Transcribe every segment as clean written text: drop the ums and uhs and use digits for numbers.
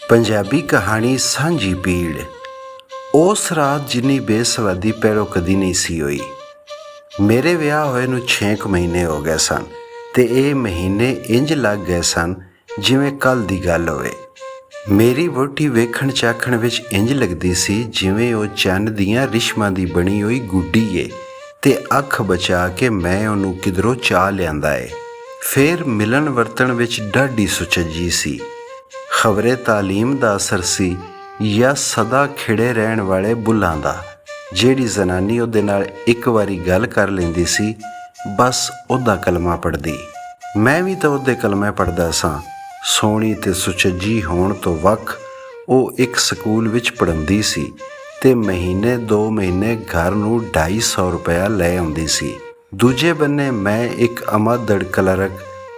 ਪੰਜਾਬੀ ਕਹਾਣੀ ਸਾਂਝੀ ਪੀੜ। ਉਸ ਰਾਤ ਜਿੰਨੀ ਬੇਸਵਾਦੀ ਪਹਿਲੋਂ ਕਦੀ ਨਹੀਂ ਸੀ ਹੋਈ। ਮੇਰੇ ਵਿਆਹ ਹੋਏ ਨੂੰ 6 ਮਹੀਨੇ ਹੋ ਗਏ ਸਨ ਤੇ ਇਹ ਮਹੀਨੇ ਇੰਜ ਲੱਗ ਗਏ ਸਨ ਜਿਵੇਂ ਕੱਲ੍ਹ ਦੀ ਗੱਲ ਹੋਵੇ। ਮੇਰੀ ਵਹੁਟੀ ਵੇਖਣ ਚਾਖਣ ਵਿੱਚ ਇੰਜ ਲੱਗਦੀ ਸੀ ਜਿਵੇਂ ਉਹ ਚੰਨ ਦੀਆਂ ਰਿਸ਼ਮਾਂ ਦੀ ਬਣੀ ਹੋਈ ਗੁੱਡੀ ਏ ਤੇ ਅੱਖ ਬਚਾ ਕੇ ਮੈਂ ਉਹਨੂੰ ਕਿਧਰੋਂ ਚਾਹ ਲਿਆਂਦਾ ਏ। ਫੇਰ ਮਿਲਣ ਵਰਤਣ ਵਿੱਚ ਡਾਢੀ ਸੁਚੱਜੀ ਸੀ। ਖਬਰੇ ਤਾਲੀਮ ਦਾ ਅਸਰ ਸੀ ਜਾਂ ਸਦਾ ਖਿੜੇ ਰਹਿਣ ਵਾਲੇ ਬੁੱਲ੍ਹਾਂ ਦਾ। ਜਿਹੜੀ ਜ਼ਨਾਨੀ ਉਹਦੇ ਨਾਲ ਇੱਕ ਵਾਰੀ ਗੱਲ ਕਰ ਲੈਂਦੀ ਸੀ ਬਸ ਉਹਦਾ ਕਲਮਾ ਪੜ੍ਹਦੀ। ਮੈਂ ਵੀ ਤਾਂ ਉਹਦੇ ਕਲਮੇ ਪੜ੍ਹਦਾ ਸਾਂ। ਸੋਹਣੀ ਤੇ ਸੁਚੱਜੀ ਹੋਣ ਤੋਂ ਵੱਖ ਉਹ ਇੱਕ ਸਕੂਲ ਵਿੱਚ ਪੜ੍ਹਾਉਂਦੀ ਸੀ ਤੇ ਮਹੀਨੇ 2 ਮਹੀਨੇ ਘਰ ਨੂੰ 250 ਰੁਪਇਆ ਲੈ ਆਉਂਦੀ ਸੀ। ਦੂਜੇ ਬੰਨੇ ਮੈਂ ਇੱਕ ਅਮਾਦੜ ਕਲਰਕ,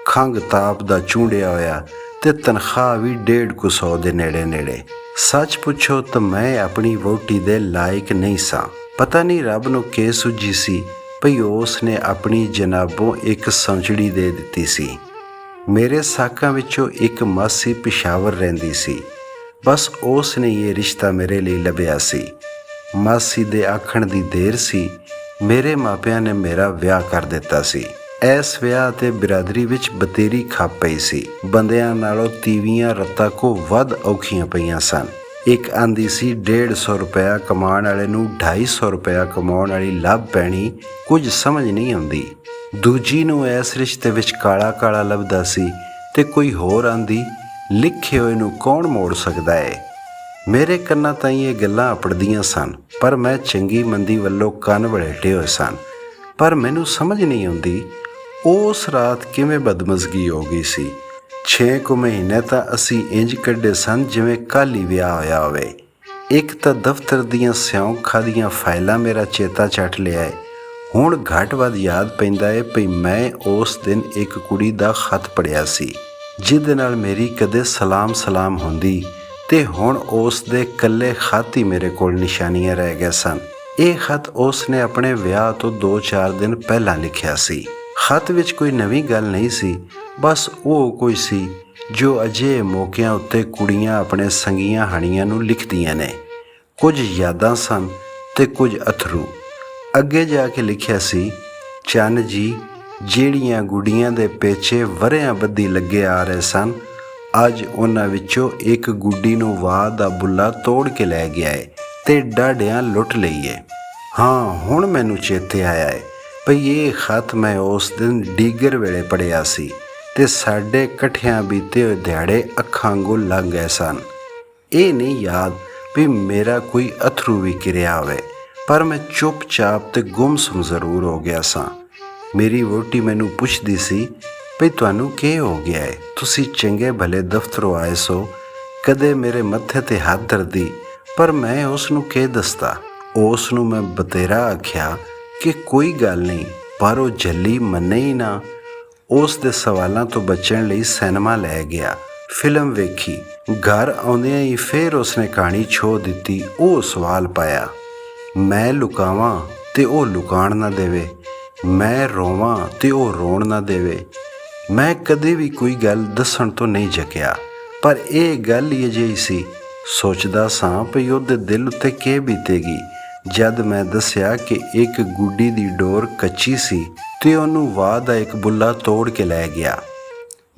ਖੰਘ ਤਾਪ ਦਾ ਚੂੰਡਿਆ ਹੋਇਆ ਤੇ ਤਨਖਾਹ ਵੀ 150 ਦੇ ਨੇੜੇ। ਸੱਚ ਪੁੱਛੋ ਤਾਂ ਮੈਂ ਆਪਣੀ ਵਹੁਟੀ ਦੇ ਲਾਇਕ ਨਹੀਂ ਸਾਂ। ਪਤਾ ਨਹੀਂ ਰੱਬ ਨੂੰ ਕੀ ਸੁੱਝੀ ਸੀ ਭਈ ਉਸ ਨੇ ਆਪਣੀ ਜਨਾਬੋਂ ਇੱਕ ਸੌਂਚੜੀ ਦੇ ਦਿੱਤੀ ਸੀ। ਮੇਰੇ ਸਾਕਾਂ ਵਿੱਚੋਂ ਇੱਕ ਮਾਸੀ ਪਿਸ਼ਾਵਰ ਰਹਿੰਦੀ ਸੀ। ਬਸ ਉਸ ਨੇ ਇਹ ਰਿਸ਼ਤਾ ਮੇਰੇ ਲਈ ਲੱਭਿਆ ਸੀ। ਮਾਸੀ ਦੇ ਆਖਣ ਦੀ ਦੇਰ ਸੀ, ਮੇਰੇ ਮਾਪਿਆਂ ਨੇ ਮੇਰਾ ਵਿਆਹ ਕਰ ਦਿੱਤਾ ਸੀ। ਇਸ ਵਿਆਹ ਤੇ ਬਿਰਾਦਰੀ ਵਿੱਚ ਬਤੇਰੀ ਖੱਪ ਪਈ ਸੀ। ਬੰਦਿਆਂ ਨਾਲੋਂ ਤੀਵੀਆਂ ਰੱਤਾਂ ਕੋ ਵੱਧ ਔਖੀਆਂ ਪਈਆਂ ਸਨ। ਇੱਕ ਆਂਦੀ ਸੀ 150 ਰੁਪਇਆ ਕਮਾਉਣ ਵਾਲੇ ਨੂੰ 250 ਰੁਪਇਆ ਕਮਾਉਣ ਵਾਲੀ ਲੱਭ ਪੈਣੀ ਕੁਝ ਸਮਝ ਨਹੀਂ ਆਉਂਦੀ। ਦੂਜੀ ਨੂੰ ਇਸ ਰਿਸ਼ਤੇ ਵਿੱਚ ਕਾਲਾ ਕਾਲਾ ਲੱਭਦਾ ਸੀ ਤੇ ਕੋਈ ਹੋਰ ਆਂਦੀ ਲਿਖੇ ਹੋਏ ਨੂੰ ਕੌਣ ਮੋੜ ਸਕਦਾ ਏ। ਮੇਰੇ ਕੰਨਾਂ ਤਾਈਂ ਇਹ ਗੱਲਾਂ ਅਪੜਦੀਆਂ ਸਨ ਪਰ ਮੈਂ ਚੰਗੀ ਮੰਦੀ ਵੱਲੋਂ ਕੰਨ ਵਲੇਟੇ ਹੋਏ ਸਨ। ਪਰ ਮੈਨੂੰ ਸਮਝ ਨਹੀਂ ਆਉਂਦੀ ਉਸ ਰਾਤ ਕਿਵੇਂ ਬਦਮਜ਼ਗੀ ਹੋ ਗਈ ਸੀ। 6 ਮਹੀਨੇ ਤਾਂ ਅਸੀਂ ਇੰਜ ਕੱਢੇ ਸਨ ਜਿਵੇਂ ਕੱਲ੍ਹ ਹੀ ਵਿਆਹ ਹੋਇਆ ਹੋਵੇ। ਇੱਕ ਤਾਂ ਦਫ਼ਤਰ ਦੀਆਂ ਸਿਉਂਖਾਂ ਦੀਆਂ ਫਾਈਲਾਂ ਮੇਰਾ ਚੇਤਾ ਚੱਟ ਲਿਆ ਏ। ਹੁਣ ਘੱਟ ਵੱਧ ਯਾਦ ਪੈਂਦਾ ਏ ਭਈ ਮੈਂ ਉਸ ਦਿਨ ਇੱਕ ਕੁੜੀ ਦਾ ਖਤ ਪੜ੍ਹਿਆ ਸੀ ਜਿਹਦੇ ਨਾਲ ਮੇਰੀ ਕਦੇ ਸਲਾਮ ਹੁੰਦੀ ਤੇ ਹੁਣ ਉਸ ਦੇ ਇਕੱਲੇ ਖਤ ਹੀ ਮੇਰੇ ਕੋਲ ਨਿਸ਼ਾਨੀਆਂ ਰਹਿ ਗਏ ਸਨ। ਇਹ ਖਤ ਉਸ ਨੇ ਆਪਣੇ ਵਿਆਹ ਤੋਂ 2-4 ਦਿਨ ਪਹਿਲਾਂ ਲਿਖਿਆ ਸੀ। ਖਤ ਵਿੱਚ ਕੋਈ ਨਵੀਂ ਗੱਲ ਨਹੀਂ ਸੀ, ਬਸ ਉਹ ਕੋਈ ਸੀ ਜੋ ਅਜਿਹੇ ਮੌਕਿਆਂ ਉੱਤੇ ਕੁੜੀਆਂ ਆਪਣੇ ਸੰਗੀਆਂ ਹਾਣੀਆਂ ਨੂੰ ਲਿਖਦੀਆਂ ਨੇ। ਕੁਝ ਯਾਦਾਂ ਸਨ ਤੇ ਕੁਝ ਅਥਰੂ। ਅੱਗੇ ਜਾ ਕੇ ਲਿਖਿਆ ਸੀ, ਚੰਨ ਜੀ, ਜਿਹੜੀਆਂ ਗੁੱਡੀਆਂ ਦੇ ਪੇਚੇ ਵਰ੍ਹਿਆਂ ਬੱਧੀ ਲੱਗੇ ਆ ਰਹੇ ਸਨ, ਅੱਜ ਉਹਨਾਂ ਵਿੱਚੋਂ ਇੱਕ ਗੁੱਡੀ ਨੂੰ ਵਾਹ ਦਾ ਬੁੱਲਾ ਤੋੜ ਕੇ ਲੈ ਗਿਆ ਏ ਤੇ ਡਾਢਿਆਂ ਲੁੱਟ ਲਈਏ। ਹਾਂ, ਹੁਣ ਮੈਨੂੰ ਚੇਤੇ ਆਇਆ ਏ ਭਈ ਇਹ ਖਤ ਮੈਂ ਉਸ ਦਿਨ ਡੀਗਰ ਵੇਲੇ ਪੜ੍ਹਿਆ ਸੀ ਤੇ ਸਾਡੇ ਇਕੱਠਿਆਂ ਬੀਤੇ ਹੋਏ ਦਿਹਾੜੇ ਅੱਖਾਂ ਵਾਂਗੂ ਲੰਘ ਗਏ ਸਨ। ਇਹ ਨਹੀਂ ਯਾਦ ਵੀ ਮੇਰਾ ਕੋਈ ਅਥਰੂ ਵੀ ਕਿਰਿਆ ਹੋਵੇ, ਪਰ ਮੈਂ ਚੁੱਪ-ਚਾਪ ਤੇ ਗੁੰਮਸੁੰਮ ਜ਼ਰੂਰ ਹੋ ਗਿਆ ਸਾਂ। ਮੇਰੀ ਵਹੁਟੀ ਮੈਨੂੰ ਪੁੱਛਦੀ ਸੀ ਭਈ ਤੁਹਾਨੂੰ ਕੀ ਹੋ ਗਿਆ ਏ, ਤੁਸੀਂ ਚੰਗੇ ਭਲੇ ਦਫ਼ਤਰੋਂ ਆਏ ਸੋ, ਕਦੇ ਮੇਰੇ ਮੱਥੇ ਤੇ ਹੱਥ ਧਰਦੀ, ਪਰ ਮੈਂ ਉਸ ਨੂੰ ਕੀ ਦੱਸਦਾ। ਉਸ ਨੂੰ ਮੈਂ ਬਤੇਰਾ ਆਖਿਆ ਕਿ ਕੋਈ ਗੱਲ ਨਹੀਂ, ਪਰ ਉਹ ਜੱਲੀ ਮੰਨੇ ਹੀ ਨਾ। ਉਸ ਦੇ ਸਵਾਲਾਂ ਤੋਂ ਬਚਣ ਲਈ ਸਿਨੇਮਾ ਲੈ ਗਿਆ, ਫਿਲਮ ਵੇਖੀ। ਘਰ ਆਉਂਦਿਆਂ ਹੀ ਫੇਰ ਉਸਨੇ ਕਹਾਣੀ ਛੋਹ ਦਿੱਤੀ। ਉਹ ਸਵਾਲ ਪਾਇਆ, ਮੈਂ ਲੁਕਾਵਾਂ ਤੇ ਉਹ ਲੁਕਾਣ ਨਾ ਦੇਵੇ, ਮੈਂ ਰੋਵਾਂ ਤੇ ਉਹ ਰੋਣ ਨਾ ਦੇਵੇ। ਮੈਂ ਕਦੇ ਵੀ ਕੋਈ ਗੱਲ ਦੱਸਣ ਤੋਂ ਨਹੀਂ ਝਕਿਆ, ਪਰ ਇਹ ਗੱਲ ਹੀ ਅਜਿਹੀ ਸੀ। ਸੋਚਦਾ ਸਾਂ ਭਈ ਉਹਦੇ ਦਿਲ ਉੱਤੇ ਕੀ ਬੀਤੇਗੀ ਜਦ ਮੈਂ ਦੱਸਿਆ ਕਿ ਇੱਕ ਗੁੱਡੀ ਦੀ ਡੋਰ ਕੱਚੀ ਸੀ ਤੇ ਉਹਨੂੰ ਵਾਹ ਦਾ ਇੱਕ ਬੁੱਲਾ ਤੋੜ ਕੇ ਲੈ ਗਿਆ।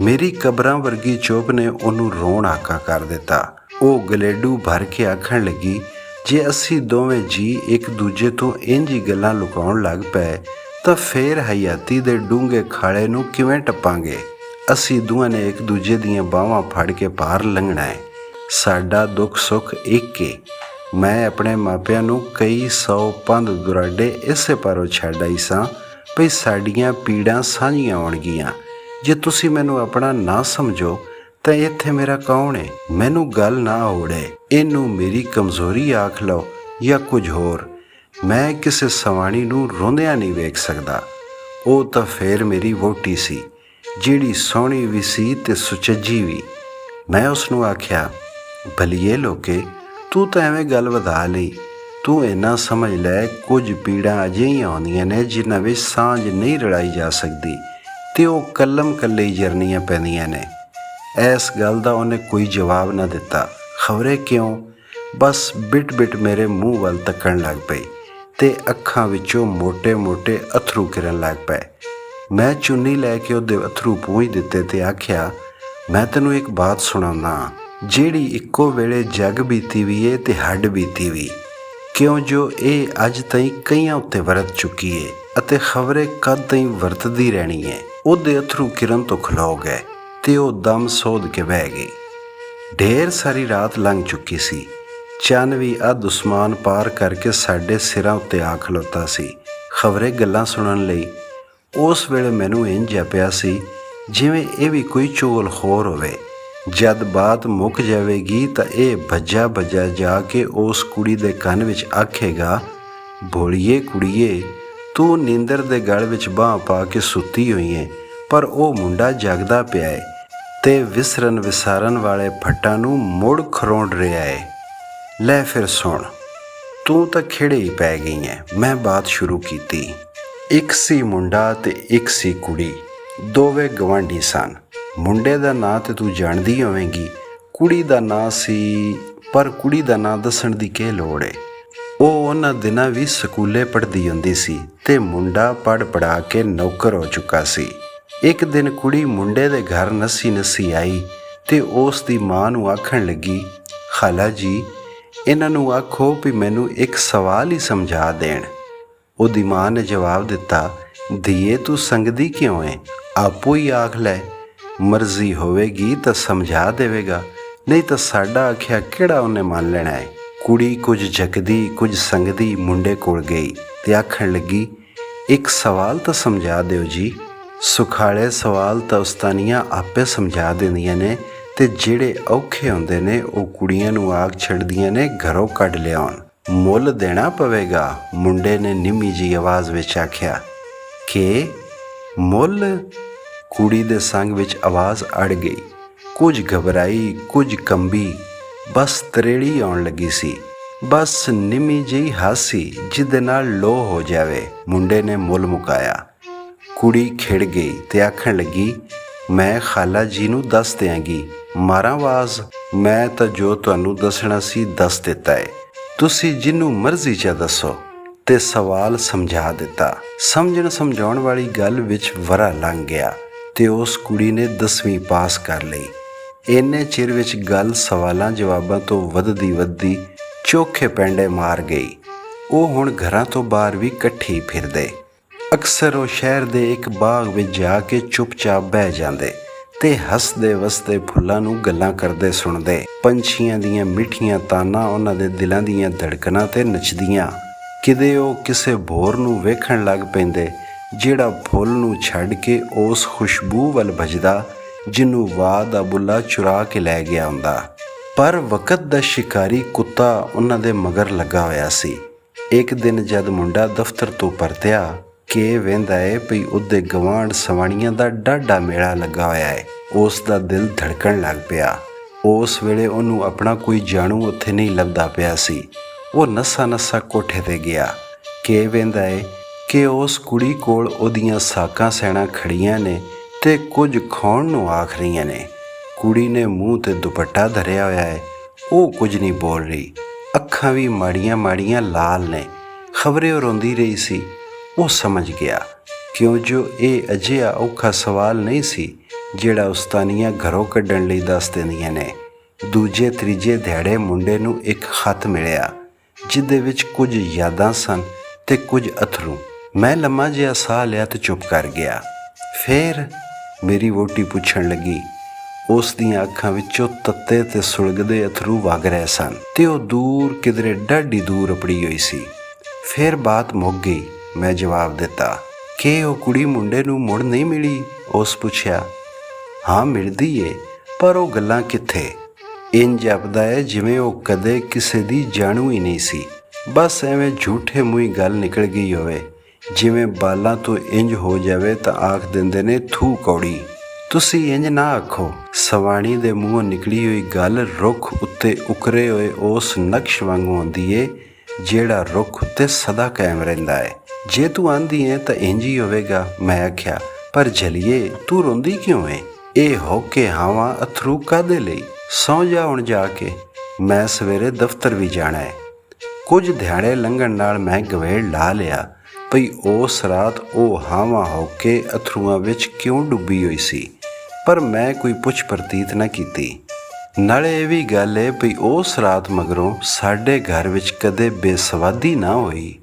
ਮੇਰੀ ਕਬਰਾਂ ਵਰਗੀ ਚੁੱਪ ਨੇ ਉਹਨੂੰ ਰੋਣ ਆਕਾ ਕਰ ਦਿੱਤਾ। ਉਹ ਗਲੇਡੂ ਭਰ ਕੇ ਆਖਣ ਲੱਗੀ, ਜੇ ਅਸੀਂ ਦੋਵੇਂ ਜੀ ਇੱਕ ਦੂਜੇ ਤੋਂ ਇੰਝ ਹੀ ਗੱਲਾਂ ਲੁਕਾਉਣ ਲੱਗ ਪਏ ਤਾਂ ਫੇਰ ਹਯਾਤੀ ਦੇ ਡੂੰਘੇ ਖਾਲੇ ਨੂੰ ਕਿਵੇਂ ਟੱਪਾਂਗੇ। ਅਸੀਂ ਦੋਵਾਂ ਨੇ ਇੱਕ ਦੂਜੇ ਦੀਆਂ ਬਾਹਾਂ ਫੜ ਕੇ ਪਾਰ ਲੰਘਣਾ ਹੈ। ਸਾਡਾ ਦੁੱਖ ਸੁੱਖ ਇੱਕ ਏ। ਮੈਂ ਆਪਣੇ ਮਾਪਿਆਂ ਨੂੰ ਕਈ 100 ਪੰਧ ਦੁਰਾਡੇ ਇਸੇ ਪਾਰੋਂ ਛੱਡ ਆਈ ਸਾਂ ਭਈ ਸਾਡੀਆਂ ਪੀੜਾਂ ਸਾਂਝੀਆਂ ਹੋਣਗੀਆਂ। ਜੇ ਤੁਸੀਂ ਮੈਨੂੰ ਆਪਣਾ ਨਾ ਸਮਝੋ ਤਾਂ ਇੱਥੇ ਮੇਰਾ ਕੌਣ ਏ। ਮੈਨੂੰ ਗੱਲ ਨਾ ਔੜੇ, ਇਹਨੂੰ ਮੇਰੀ ਕਮਜ਼ੋਰੀ ਆਖ ਲਓ ਜਾਂ ਕੁਝ ਹੋਰ। ਮੈਂ ਕਿਸੇ ਸਵਾਣੀ ਨੂੰ ਰੋਂਦਿਆਂ ਨਹੀਂ ਵੇਖ ਸਕਦਾ। ਉਹ ਤਾਂ ਫੇਰ ਮੇਰੀ ਵਹੁਟੀ ਸੀ, ਜਿਹੜੀ ਸੋਹਣੀ ਵੀ ਸੀ ਤੇ ਸੁਚੱਜੀ ਵੀ। ਮੈਂ ਉਸ ਨੂੰ ਆਖਿਆ, ਭਲੀਏ ਲੋਕੇ, ਤੂੰ ਤਾਂ ਐਵੇਂ ਗੱਲ ਵਧਾ ਲਈ। ਤੂੰ ਇੰਨਾ ਸਮਝ ਲੈ, ਕੁਝ ਪੀੜਾਂ ਅਜਿਹੀਆਂ ਆਉਂਦੀਆਂ ਨੇ ਜਿਨ੍ਹਾਂ ਵਿੱਚ ਸਾਂਝ ਨਹੀਂ ਰਲਾਈ ਜਾ ਸਕਦੀ ਤੇ ਉਹ ਕੱਲਮ ਕੱਲੇ ਹੀ ਜਰਨੀਆਂ ਪੈਂਦੀਆਂ ਨੇ। ਇਸ ਗੱਲ ਦਾ ਉਹਨੇ ਕੋਈ ਜਵਾਬ ਨਾ ਦਿੱਤਾ। ਖਬਰੇ ਕਿਉਂ ਬਸ ਬਿਟ ਮੇਰੇ ਮੂੰਹ ਵੱਲ ਤੱਕਣ ਲੱਗ ਪਈ ਤੇ ਅੱਖਾਂ ਵਿੱਚੋਂ ਮੋਟੇ ਅਥਰੂ ਗਿਰਨ ਲੱਗ ਪਏ। ਮੈਂ ਚੁੰਨੀ ਲੈ ਕੇ ਉਹਦੇ ਅਥਰੂ ਪੂੰਝ ਦਿੱਤੇ ਤੇ ਆਖਿਆ, ਮੈਂ ਤੈਨੂੰ ਇੱਕ ਬਾਤ ਸੁਣਾਉਂਦਾ ਜਿਹੜੀ ਇੱਕੋ ਵੇਲੇ ਜੱਗ ਬੀਤੀ ਵੀ ਏ ਤੇ ਹੱਡ ਬੀਤੀ ਵੀ, ਕਿਉਂ ਜੋ ਇਹ ਅੱਜ ਤਾਈਂ ਕਈਆਂ ਉੱਤੇ ਵਰਤ ਚੁੱਕੀ ਏ ਅਤੇ ਖਬਰੇ ਕਦ ਤਾਈਂ ਵਰਤਦੀ ਰਹਿਣੀ ਏ। ਉਹਦੇ ਅਥਰੂ ਕਿਰਨ ਤੋਂ ਖਲੋ ਗਏ ਤੇ ਉਹ ਦਮ ਸੋਧ ਕੇ ਬਹਿ ਗਈ। ਢੇਰ ਸਾਰੀ ਰਾਤ ਲੰਘ ਚੁੱਕੀ ਸੀ। ਚੰਨ ਵੀ ਅੱਧ ਉਸਮਾਨ ਪਾਰ ਕਰਕੇ ਸਾਡੇ ਸਿਰਾਂ ਉੱਤੇ ਆ ਖਲੋਤਾ ਸੀ, ਖਬਰੇ ਗੱਲਾਂ ਸੁਣਨ ਲਈ। ਉਸ ਵੇਲੇ ਮੈਨੂੰ ਇੰਝ ਜਾਪਿਆ ਸੀ ਜਿਵੇਂ ਇਹ ਵੀ ਕੋਈ ਚੁਗਲਖੋਰ ਹੋਵੇ। ਜਦ ਬਾਤ ਮੁੱਕ ਜਾਵੇਗੀ ਤਾਂ ਇਹ ਭੱਜਾ ਜਾ ਕੇ ਉਸ ਕੁੜੀ ਦੇ ਕੰਨ ਵਿੱਚ ਆਖੇਗਾ, ਭੋਲੀਏ ਕੁੜੀਏ, ਤੂੰ ਨੀਂਦਰ ਦੇ ਗਲ ਵਿੱਚ ਬਾਂਹ ਪਾ ਕੇ ਸੁੱਤੀ ਹੋਈ ਏ, ਪਰ ਉਹ ਮੁੰਡਾ ਜਾਗਦਾ ਪਿਆ ਏ ਤੇ ਵਿਸਰਨ ਵਿਸਾਰਨ ਵਾਲੇ ਫੱਟਾਂ ਨੂੰ ਮੁੜ ਖਰੋਂਡ ਰਿਹਾ ਏ। ਲੈ ਫਿਰ ਸੁਣ, ਤੂੰ ਤਾਂ ਖਿੜੇ ਹੀ ਪੈ ਗਈ ਐ। ਮੈਂ ਬਾਤ ਸ਼ੁਰੂ ਕੀਤੀ। ਇੱਕ ਸੀ ਮੁੰਡਾ ਤੇ ਇੱਕ ਸੀ ਕੁੜੀ, ਦੋਵੇਂ ਗਵਾਂਢੀ ਸਨ। ਮੁੰਡੇ ਦਾ ਨਾਂ ਤੇ ਤੂੰ ਜਾਣਦੀ ਹੋਵੇਂਗੀ, ਕੁੜੀ ਦਾ ਨਾਂ ਸੀ, ਪਰ ਕੁੜੀ ਦਾ ਨਾਂ ਦੱਸਣ ਦੀ ਕੀ ਲੋੜ ਏ। ਉਹ ਉਹਨਾਂ ਦਿਨਾਂ ਵੀ ਸਕੂਲੇ ਪੜ੍ਹਦੀ ਹੁੰਦੀ ਸੀ ਤੇ ਮੁੰਡਾ ਪੜ੍ਹਾ ਕੇ ਨੌਕਰ ਹੋ ਚੁੱਕਾ ਸੀ। ਇੱਕ ਦਿਨ ਕੁੜੀ ਮੁੰਡੇ ਦੇ ਘਰ ਨੱਸੀ ਆਈ ਤੇ ਉਸ ਦੀ ਮਾਂ ਨੂੰ ਆਖਣ ਲੱਗੀ, ਖਾਲਾ ਜੀ, ਇਹਨਾਂ ਨੂੰ ਆਖੋ ਵੀ ਮੈਨੂੰ ਇੱਕ ਸਵਾਲ ਹੀ ਸਮਝਾ ਦੇਣ। ਉਹਦੀ ਮਾਂ ਨੇ ਜਵਾਬ ਦਿੱਤਾ, ਧੀਏ ਤੂੰ ਸੰਗਦੀ ਕਿਉਂ ਏ, ਆਪੋ ਹੀ ਆਖ ਲੈ, ਮਰਜ਼ੀ ਹੋਵੇਗੀ ਤਾਂ ਸਮਝਾ ਦੇਵੇਗਾ, ਨਹੀਂ ਤਾਂ ਸਾਡਾ ਆਖਿਆ ਕਿਹੜਾ ਉਹਨੇ ਮੰਨ ਲੈਣਾ ਹੈ। ਕੁੜੀ ਕੁਝ ਜਕਦੀ ਕੁਝ ਸੰਗਦੀ ਮੁੰਡੇ ਕੋਲ ਗਈ ਤੇ ਆਖਣ ਲੱਗੀ, ਇੱਕ ਸਵਾਲ ਤਾਂ ਸਮਝਾ ਦਿਓ ਜੀ। ਸੁਖਾਲੇ ਸਵਾਲ ਤਾਂ ਉਸਤਾਨੀਆਂ ਆਪੇ ਸਮਝਾ ਦਿੰਦੀਆਂ ਨੇ ਤੇ ਜਿਹੜੇ ਔਖੇ ਹੁੰਦੇ ਨੇ ਉਹ ਕੁੜੀਆਂ ਨੂੰ ਆਖ ਛੱਡਦੀਆਂ ਨੇ ਘਰੋਂ ਕੱਢ ਲਿਆਉਣ। ਮੁੱਲ ਦੇਣਾ ਪਵੇਗਾ, ਮੁੰਡੇ ਨੇ ਨਿੰਮੀ ਜਿਹੀ ਆਵਾਜ਼ ਵਿੱਚ ਆਖਿਆ। ਕਿ ਮੁੱਲ? ਕੁੜੀ ਦੇ ਸੰਗ ਵਿੱਚ ਆਵਾਜ਼ ਅੜ ਗਈ, ਕੁਝ ਘਬਰਾਈ ਕੁਝ ਕੰਬੀ, ਬਸ ਤਰੇੜੀ ਆਉਣ ਲੱਗੀ ਸੀ। ਬਸ ਨਿੰਮੀ ਜਿਹੀ ਹਾਸੀ ਜਿਹਦੇ ਨਾਲ ਲੋ ਹੋ ਜਾਵੇ। ਮੁੰਡੇ ਨੇ ਮੁੱਲ ਮੁਕਾਇਆ। ਕੁੜੀ ਖਿੜ ਗਈ ਤੇ ਆਖਣ ਲੱਗੀ, ਮੈਂ ਖਾਲਾ ਜੀ ਨੂੰ ਦੱਸ ਦਿਆਂਗੀ, ਮਾਰਾਂ ਆਵਾਜ਼। ਮੈਂ ਤਾਂ ਜੋ ਤੁਹਾਨੂੰ ਦੱਸਣਾ ਸੀ ਦੱਸ ਦਿੱਤਾ ਏ, ਤੁਸੀਂ ਜਿਹਨੂੰ ਮਰਜ਼ੀ 'ਚ ਦੱਸੋ। ਤੇ ਸਵਾਲ ਸਮਝਾ ਦਿੱਤਾ। ਸਮਝਾਉਣ ਵਾਲੀ ਗੱਲ ਵਿੱਚ ਵਰਾ ਲੰਘ ਗਿਆ ਤੇ ਉਸ ਕੁੜੀ ਨੇ 10ਵੀਂ ਪਾਸ ਕਰ ਲਈ। ਇੰਨੇ ਚਿਰ ਵਿੱਚ ਗੱਲ ਸਵਾਲਾਂ ਜਵਾਬਾਂ ਤੋਂ ਵੱਧਦੀ ਚੋਖੇ ਪੈਂਡੇ ਮਾਰ ਗਈ। ਉਹ ਹੁਣ ਘਰਾਂ ਤੋਂ ਬਾਹਰ ਵੀ ਇਕੱਠੀ ਫਿਰਦੇ। ਅਕਸਰ ਉਹ ਸ਼ਹਿਰ ਦੇ ਇੱਕ ਬਾਗ ਵਿੱਚ ਜਾ ਕੇ ਚੁੱਪਚਾਪ ਬਹਿ ਜਾਂਦੇ ਤੇ ਹੱਸਦੇ ਵਸਦੇ ਫੁੱਲਾਂ ਨੂੰ ਗੱਲਾਂ ਕਰਦੇ ਸੁਣਦੇ। ਪੰਛੀਆਂ ਦੀਆਂ ਮਿੱਠੀਆਂ ਤਾਨਾਂ ਉਹਨਾਂ ਦੇ ਦਿਲਾਂ ਦੀਆਂ ਧੜਕਣਾਂ ਤੇ ਨੱਚਦੀਆਂ। ਕਿਤੇ ਉਹ ਕਿਸੇ ਭੋਰ ਨੂੰ ਵੇਖਣ ਲੱਗ ਪੈਂਦੇ ਜਿਹੜਾ ਫੁੱਲ ਨੂੰ ਛੱਡ ਕੇ ਉਸ ਖੁਸ਼ਬੂ ਵੱਲ ਭੱਜਦਾ ਜਿਹਨੂੰ ਵਾਹ ਦਾ ਬੁੱਲਾ ਚੁਰਾ ਕੇ ਲੈ ਗਿਆ ਹੁੰਦਾ। ਪਰ ਵਕਤ ਦਾ ਸ਼ਿਕਾਰੀ ਕੁੱਤਾ ਉਹਨਾਂ ਦੇ ਮਗਰ ਲੱਗਾ ਹੋਇਆ ਸੀ। ਇੱਕ ਦਿਨ ਜਦ ਮੁੰਡਾ ਦਫ਼ਤਰ ਤੋਂ ਪਰਤਿਆ ਕਿ ਵੇਂਦਾ ਏ ਭਈ ਉਹਦੇ ਗਵਾਂਢ ਸਵਾਣੀਆਂ ਦਾ ਡਾਢਾ ਮੇਲਾ ਲੱਗਾ ਹੋਇਆ ਏ, ਉਸ ਦਾ ਦਿਲ ਧੜਕਣ ਲੱਗ ਪਿਆ। ਉਸ ਵੇਲੇ ਉਹਨੂੰ ਆਪਣਾ ਕੋਈ ਜਾਣੂ ਉੱਥੇ ਨਹੀਂ ਲੱਭਦਾ ਪਿਆ ਸੀ। ਉਹ ਨੱਸਾ ਕੋਠੇ ਤੇ ਗਿਆ ਕਿ ਵੇਂਦਾ ਏ ਕਿ ਉਸ ਕੁੜੀ ਕੋਲ ਉਹਦੀਆਂ ਸਾਕਾਂ ਸੈਣਾ ਖੜੀਆਂ ਨੇ ਤੇ ਕੁਝ ਖਾਣ ਨੂੰ ਆਖ ਰਹੀਆਂ ਨੇ। ਕੁੜੀ ਨੇ ਮੂੰਹ ਤੇ ਦੁਪੱਟਾ ਧਰਿਆ ਹੋਇਆ ਹੈ, ਉਹ ਕੁਝ ਨਹੀਂ ਬੋਲ ਰਹੀ, ਅੱਖਾਂ ਵੀ ਮਾੜੀਆਂ ਲਾਲ ਨੇ। ਖਬਰੇ ਉਹ ਰੋਂਦੀ ਰਹੀ ਸੀ। ਉਹ ਸਮਝ ਗਿਆ ਕਿਉਂ ਜੋ ਇਹ ਅਜਿਹਾ ਔਖਾ ਸਵਾਲ ਨਹੀਂ ਸੀ ਜਿਹੜਾ ਉਸਤਾਨੀਆਂ ਘਰੋਂ ਕੱਢਣ ਲਈ ਦੱਸ ਦਿੰਦੀਆਂ ਨੇ। ਦੂਜੇ ਤੀਜੇ ਦਿਹਾੜੇ ਮੁੰਡੇ ਨੂੰ ਇੱਕ ਖੱਤ ਮਿਲਿਆ ਜਿਹਦੇ ਵਿੱਚ ਕੁਝ ਯਾਦਾਂ ਸਨ ਤੇ ਕੁਝ ਅਥਰੂ। ਮੈਂ ਲੰਮਾ ਜਿਹਾ ਸਾਹ ਲਿਆ ਤੇ ਚੁੱਪ ਕਰ ਗਿਆ। ਫੇਰ ਮੇਰੀ ਵਹੁਟੀ ਪੁੱਛਣ ਲੱਗੀ। ਉਸ ਦੀਆਂ ਅੱਖਾਂ ਵਿੱਚੋਂ ਤੱਤੇ ਤੇ ਸੁਲਗਦੇ ਅਥਰੂ ਵਗ ਰਹੇ ਸਨ ਤੇ ਉਹ ਦੂਰ ਕਿਧਰੇ ਡਾਢੀ ਦੂਰ ਅਪੜੀ ਹੋਈ ਸੀ। ਫੇਰ ਬਾਤ ਮੁੱਕ ਗਈ। ਮੈਂ ਜਵਾਬ ਦਿੱਤਾ ਕਿ ਉਹ ਕੁੜੀ ਮੁੰਡੇ ਨੂੰ ਮੁੜ ਨਹੀਂ ਮਿਲੀ। ਉਸ ਪੁੱਛਿਆ, ਹਾਂ ਮਿਲਦੀ ਏ, ਪਰ ਉਹ ਗੱਲਾਂ ਕਿੱਥੇ? ਇੰਝ ਜਾਪਦਾ ਹੈ ਜਿਵੇਂ ਉਹ ਕਦੇ ਕਿਸੇ ਦੀ ਜਾਣੂ ਹੀ ਨਹੀਂ ਸੀ। ਬਸ ਐਵੇਂ ਝੂਠੇ ਮੂੰਹ ਗੱਲ ਨਿਕਲ ਗਈ ਹੋਵੇ, ਜਿਵੇਂ ਬਾਲਾਂ ਤੋਂ ਇੰਝ ਹੋ ਜਾਵੇ ਤਾਂ ਆਖ ਦਿੰਦੇ ਨੇ ਥੂ ਕੌੜੀ। ਤੁਸੀਂ ਇੰਝ ਨਾ ਆਖੋ। ਸਵਾਣੀ ਦੇ ਮੂੰਹੋਂ ਨਿਕਲੀ ਹੋਈ ਗੱਲ ਰੁੱਖ ਉੱਤੇ ਉਕਰੇ ਹੋਏ ਉਸ ਨਕਸ਼ ਵਾਂਗੂ ਹੁੰਦੀ ਏ ਜਿਹੜਾ ਰੁੱਖ ਉੱਤੇ ਸਦਾ ਕਾਇਮ ਰਹਿੰਦਾ ਹੈ। ਜੇ ਤੂੰ ਆਂਦੀ ਹੈ ਤਾਂ ਇੰਝ ਹੀ ਹੋਵੇਗਾ। ਮੈਂ ਆਖਿਆ, ਪਰ ਜਲੀਏ ਤੂੰ ਰੋਂਦੀ ਕਿਉਂ ਏ? ਇਹ ਹੋ ਕੇ ਹਾਵਾਂ ਅਥਰੂ ਕਾਹਦੇ ਲਈ? ਸੌਂ ਜਾ ਹੁਣ ਜਾ ਕੇ। ਮੈਂ ਸਵੇਰੇ ਦਫ਼ਤਰ ਵੀ ਜਾਣਾ ਹੈ। ਕੁਝ ਦਿਹਾੜੇ ਲੰਘਣ ਨਾਲ ਮੈਂ ਗਵੇੜ ਲਾ ਲਿਆ ਭਈ ਉਸ ਰਾਤ ਉਹ ਹਾਵਾਂ ਹੋ ਕੇ ਅਥਰੂਆਂ ਵਿੱਚ ਕਿਉਂ ਡੁੱਬੀ ਹੋਈ ਸੀ, ਪਰ ਮੈਂ ਕੋਈ ਪੁੱਛ ਪ੍ਰਤੀਤ ਨਾ ਕੀਤੀ। ਨਾਲੇ ਇਹ ਵੀ ਗੱਲ ਹੈ ਭਈ ਉਸ ਰਾਤ ਮਗਰੋਂ ਸਾਡੇ ਘਰ ਵਿੱਚ ਕਦੇ ਬੇਸਵਾਦੀ ਨਾ ਹੋਈ।